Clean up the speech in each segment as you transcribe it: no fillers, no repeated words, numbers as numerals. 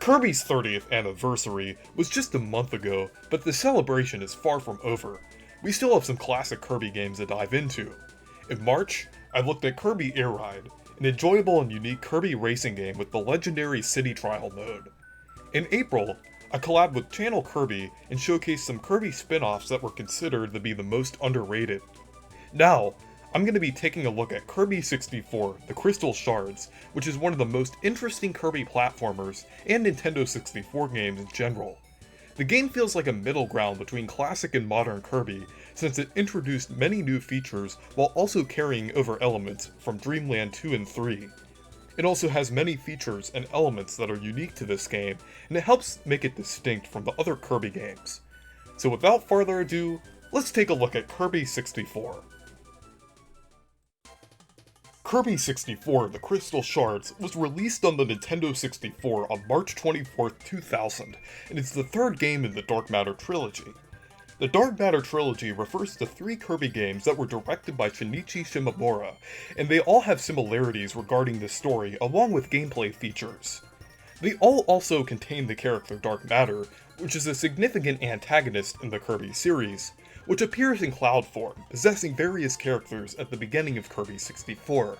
Kirby's 30th anniversary was just a month ago, but the celebration is far from over. We still have some classic Kirby games to dive into. In March, I looked at Kirby Air Ride, an enjoyable and unique Kirby racing game with the legendary City Trial mode. In April, I collabed with Channel Kirby and showcased some Kirby spin-offs that were considered to be the most underrated. Now, I'm going to be taking a look at Kirby 64, The Crystal Shards, which is one of the most interesting Kirby platformers and Nintendo 64 games in general. The game feels like a middle ground between classic and modern Kirby, since it introduced many new features while also carrying over elements from Dreamland 2 and 3. It also has many features and elements that are unique to this game, and it helps make it distinct from the other Kirby games. So without further ado, let's take a look at Kirby 64. Kirby 64, The Crystal Shards, was released on the Nintendo 64 on March 24, 2000, and it's the third game in the Dark Matter trilogy. The Dark Matter trilogy refers to 3 Kirby games that were directed by Shinichi Shimomura, and they all have similarities regarding the story along with gameplay features. They all also contain the character Dark Matter, which is a significant antagonist in the Kirby series, which appears in cloud form, possessing various characters at the beginning of Kirby 64.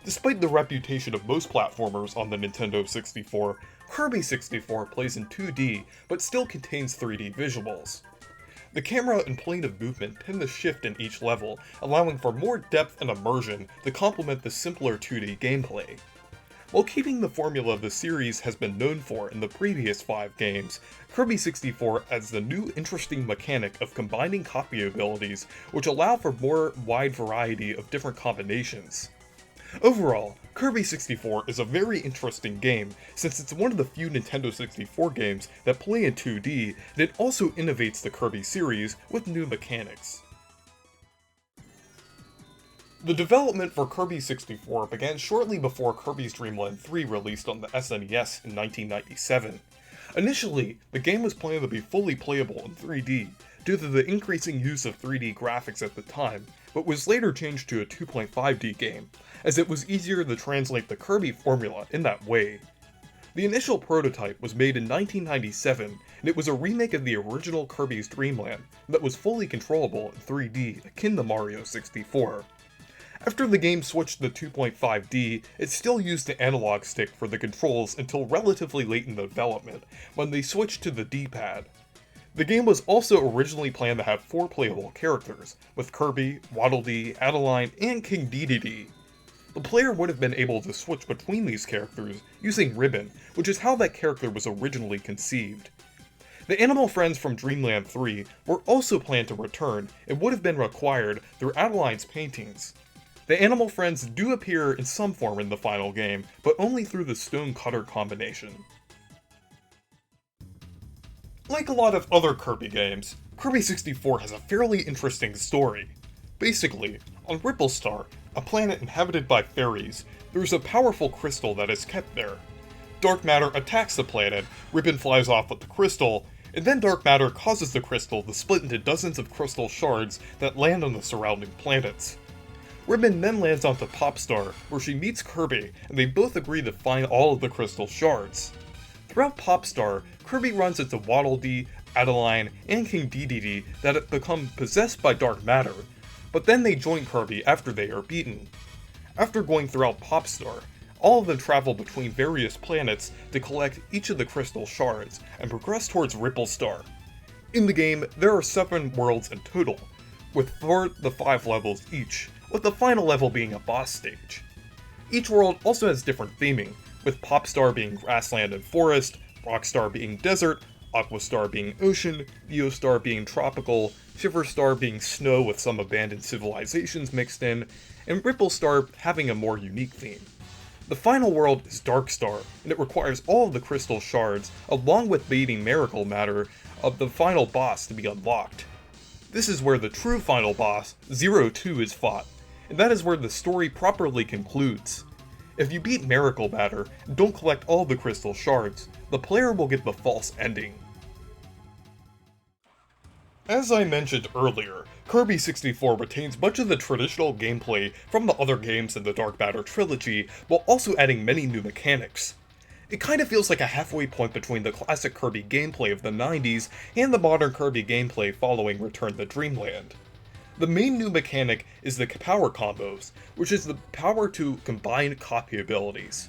Despite the reputation of most platformers on the Nintendo 64, Kirby 64 plays in 2D, but still contains 3D visuals. The camera and plane of movement tend to shift in each level, allowing for more depth and immersion to complement the simpler 2D gameplay. While keeping the formula the series has been known for in the previous 5 games, Kirby 64 adds the new interesting mechanic of combining copy abilities, which allow for more wide variety of different combinations. Overall, Kirby 64 is a very interesting game, since it's one of the few Nintendo 64 games that play in 2D, and it also innovates the Kirby series with new mechanics. The development for Kirby 64 began shortly before Kirby's Dream Land 3 released on the SNES in 1997. Initially, the game was planned to be fully playable in 3D, due to the increasing use of 3D graphics at the time, but was later changed to a 2.5D game, as it was easier to translate the Kirby formula in that way. The initial prototype was made in 1997, and it was a remake of the original Kirby's Dream Land that was fully controllable in 3D, akin to Mario 64. After the game switched to 2.5D, it still used the analog stick for the controls until relatively late in the development, when they switched to the D-pad. The game was also originally planned to have 4 playable characters, with Kirby, Waddle Dee, Adeline, and King Dedede. The player would have been able to switch between these characters using Ribbon, which is how that character was originally conceived. The animal friends from Dreamland 3 were also planned to return and would have been required through Adeline's paintings. The animal friends do appear in some form in the final game, but only through the stone cutter combination. Like a lot of other Kirby games, Kirby 64 has a fairly interesting story. Basically, on Ripple Star, a planet inhabited by fairies, there's a powerful crystal that is kept there. Dark Matter attacks the planet, Ribbon flies off with the crystal, and then Dark Matter causes the crystal to split into dozens of crystal shards that land on the surrounding planets. Ribbon then lands onto Popstar, where she meets Kirby, and they both agree to find all of the crystal shards. Throughout Popstar, Kirby runs into Waddle Dee, Adeline, and King Dedede that have become possessed by Dark Matter, but then they join Kirby after they are beaten. After going throughout Popstar, all of them travel between various planets to collect each of the crystal shards and progress towards Ripple Star. In the game, there are 7 worlds in total, with 4 to 5 levels each, with the final level being a boss stage. Each world also has different theming, with Popstar being grassland and forest, Rockstar being desert, Aquastar being ocean, Geostar being tropical, Shiverstar being snow with some abandoned civilizations mixed in, and Ripple Star having a more unique theme. The final world is Darkstar, and it requires all of the crystal shards, along with beating Miracle Matter, of the final boss to be unlocked. This is where the true final boss, 02, is fought, and that is where the story properly concludes. If you beat Miracle Matter and don't collect all the crystal shards, the player will get the false ending. As I mentioned earlier, Kirby 64 retains much of the traditional gameplay from the other games in the Dark Matter trilogy, while also adding many new mechanics. It kind of feels like a halfway point between the classic Kirby gameplay of the 90s and the modern Kirby gameplay following Return to Dreamland. The main new mechanic is the power combos, which is the power to combine copy abilities.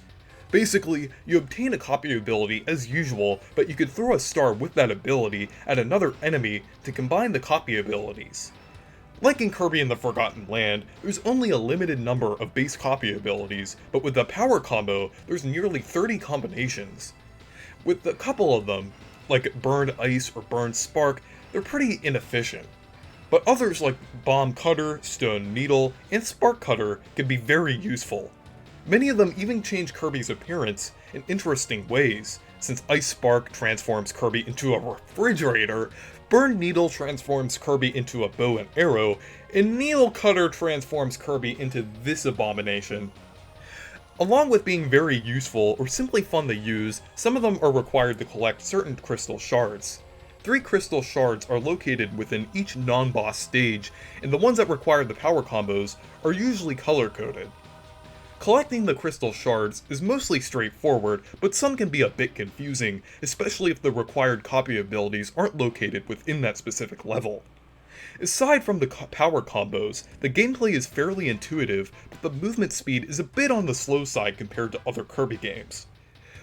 Basically, you obtain a copy ability as usual, but you can throw a star with that ability at another enemy to combine the copy abilities. Like in Kirby and the Forgotten Land, there's only a limited number of base copy abilities, but with the power combo, there's nearly 30 combinations. With a couple of them, like Burned Ice or Burned Spark, they're pretty inefficient. But others like Bomb Cutter, Stone Needle, and Spark Cutter can be very useful. Many of them even change Kirby's appearance in interesting ways, since Ice Spark transforms Kirby into a refrigerator, Burn Needle transforms Kirby into a bow and arrow, and Needle Cutter transforms Kirby into this abomination. Along with being very useful or simply fun to use, some of them are required to collect certain crystal shards. 3 crystal shards are located within each non-boss stage, and the ones that require the power combos are usually color-coded. Collecting the crystal shards is mostly straightforward, but some can be a bit confusing, especially if the required copy abilities aren't located within that specific level. Aside from the power combos, the gameplay is fairly intuitive, but the movement speed is a bit on the slow side compared to other Kirby games.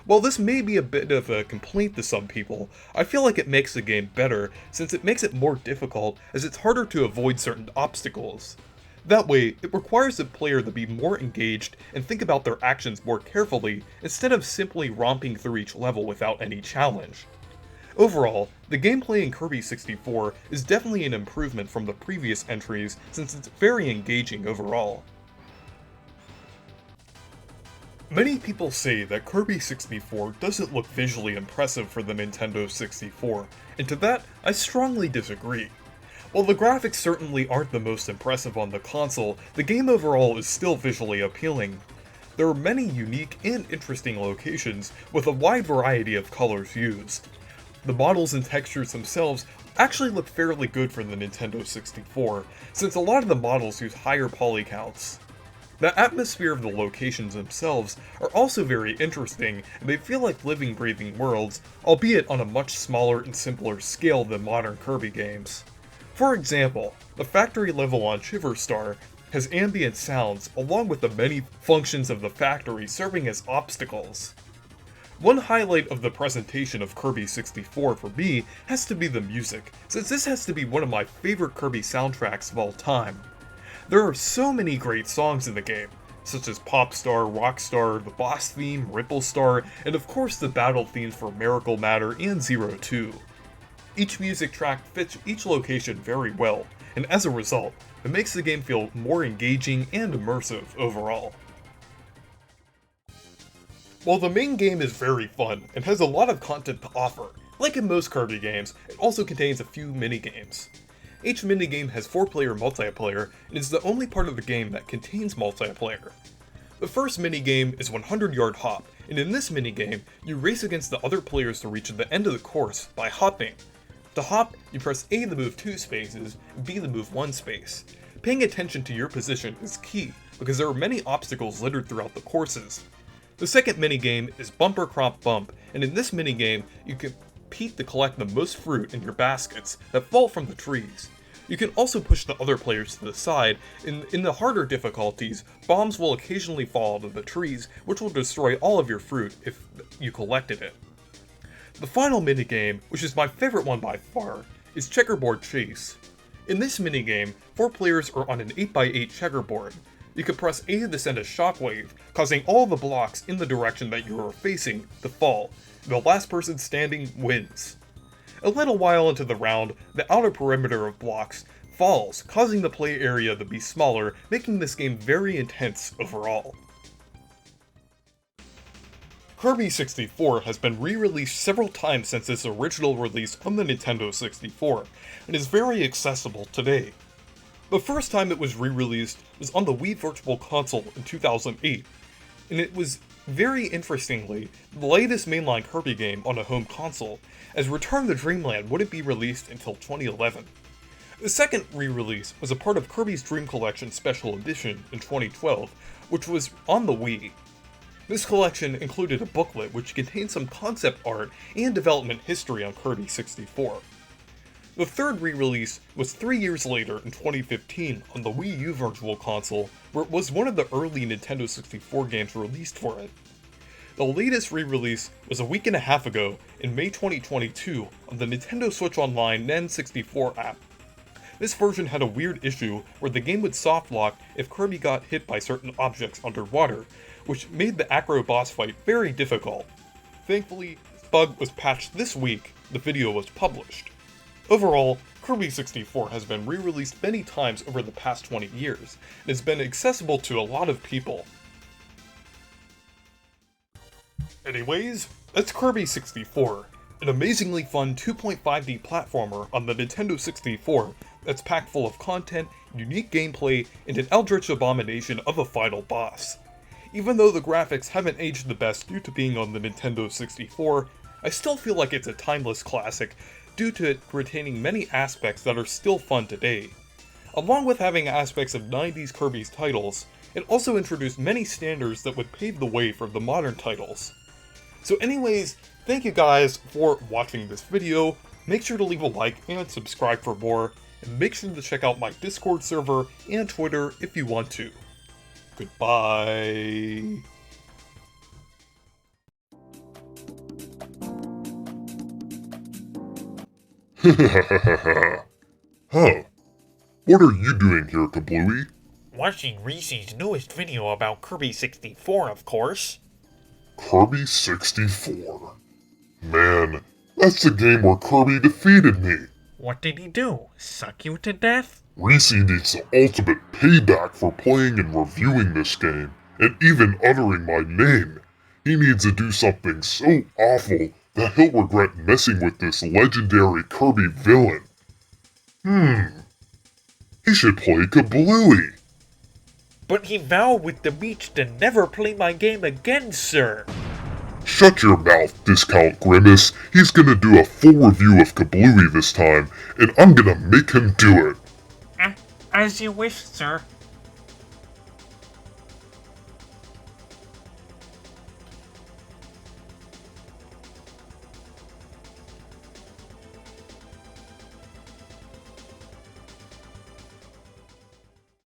While this may be a bit of a complaint to some people, I feel like it makes the game better, since it makes it more difficult as it's harder to avoid certain obstacles. That way, it requires the player to be more engaged and think about their actions more carefully instead of simply romping through each level without any challenge. Overall, the gameplay in Kirby 64 is definitely an improvement from the previous entries since it's very engaging overall. Many people say that Kirby 64 doesn't look visually impressive for the Nintendo 64, and to that, I strongly disagree. While the graphics certainly aren't the most impressive on the console, the game overall is still visually appealing. There are many unique and interesting locations, with a wide variety of colors used. The models and textures themselves actually look fairly good for the Nintendo 64, since a lot of the models use higher poly counts. The atmosphere of the locations themselves are also very interesting, and they feel like living, breathing worlds, albeit on a much smaller and simpler scale than modern Kirby games. For example, the factory level on Shiverstar has ambient sounds along with the many functions of the factory serving as obstacles. One highlight of the presentation of Kirby 64 for me has to be the music, since this has to be one of my favorite Kirby soundtracks of all time. There are so many great songs in the game, such as Popstar, Rockstar, the boss theme, Ripple Star, and of course the battle themes for Miracle Matter and Zero 2. Each music track fits each location very well, and as a result, it makes the game feel more engaging and immersive overall. While the main game is very fun and has a lot of content to offer, like in most Kirby games, it also contains a few minigames. Each minigame has 4-player multiplayer and is the only part of the game that contains multiplayer. The first minigame is 100 Yard Hop, and in this minigame, you race against the other players to reach the end of the course by hopping. To hop, you press A to move 2 spaces, and B to move 1 space. Paying attention to your position is key, because there are many obstacles littered throughout the courses. The second minigame is Bumper Crop Bump, and in this minigame, you compete to collect the most fruit in your baskets that fall from the trees. You can also push the other players to the side, and in the harder difficulties, bombs will occasionally fall out of the trees, which will destroy all of your fruit if you collected it. The final minigame, which is my favorite one by far, is Checkerboard Chase. In this minigame, 4 players are on an 8x8 checkerboard. You can press A to send a shockwave, causing all the blocks in the direction that you are facing to fall. The last person standing wins. A little while into the round, the outer perimeter of blocks falls, causing the play area to be smaller, making this game very intense overall. Kirby 64 has been re-released several times since its original release on the Nintendo 64, and is very accessible today. The first time it was re-released was on the Wii Virtual Console in 2008, and it was, very interestingly, the latest mainline Kirby game on a home console, as Return to Dreamland wouldn't be released until 2011. The second re-release was a part of Kirby's Dream Collection Special Edition in 2012, which was on the Wii. This collection included a booklet which contained some concept art and development history on Kirby 64. The third re-release was 3 years later in 2015 on the Wii U Virtual Console, where it was one of the early Nintendo 64 games released for it. The latest re-release was a week and a half ago in May 2022 on the Nintendo Switch Online N64 app. This version had a weird issue where the game would soft lock if Kirby got hit by certain objects underwater, which made the Acro boss fight very difficult. Thankfully, this bug was patched this week. The video was published. Overall, Kirby 64 has been re-released many times over the past 20 years, and has been accessible to a lot of people. Anyways, that's Kirby 64, an amazingly fun 2.5D platformer on the Nintendo 64 that's packed full of content, unique gameplay, and an eldritch abomination of a final boss. Even though the graphics haven't aged the best due to being on the Nintendo 64, I still feel like it's a timeless classic due to it retaining many aspects that are still fun today. Along with having aspects of 90s Kirby's titles, it also introduced many standards that would pave the way for the modern titles. So anyways, thank you guys for watching this video. Make sure to leave a like and subscribe for more, and make sure to check out my Discord server and Twitter if you want to. Goodbye. Huh. What are you doing here, Kablooey? Watching Reese's newest video about Kirby 64, of course. Kirby 64. Man, that's the game where Kirby defeated me. What did he do? Suck you to death? Reese needs the ultimate payback for playing and reviewing this game, and even uttering my name. He needs to do something so awful that he'll regret messing with this legendary Kirby villain. He should play Kablooey. But he vowed with the beach to never play my game again, sir. Shut your mouth, Discount Grimace. He's gonna do a full review of Kablooey this time, and I'm gonna make him do it. As you wish, sir.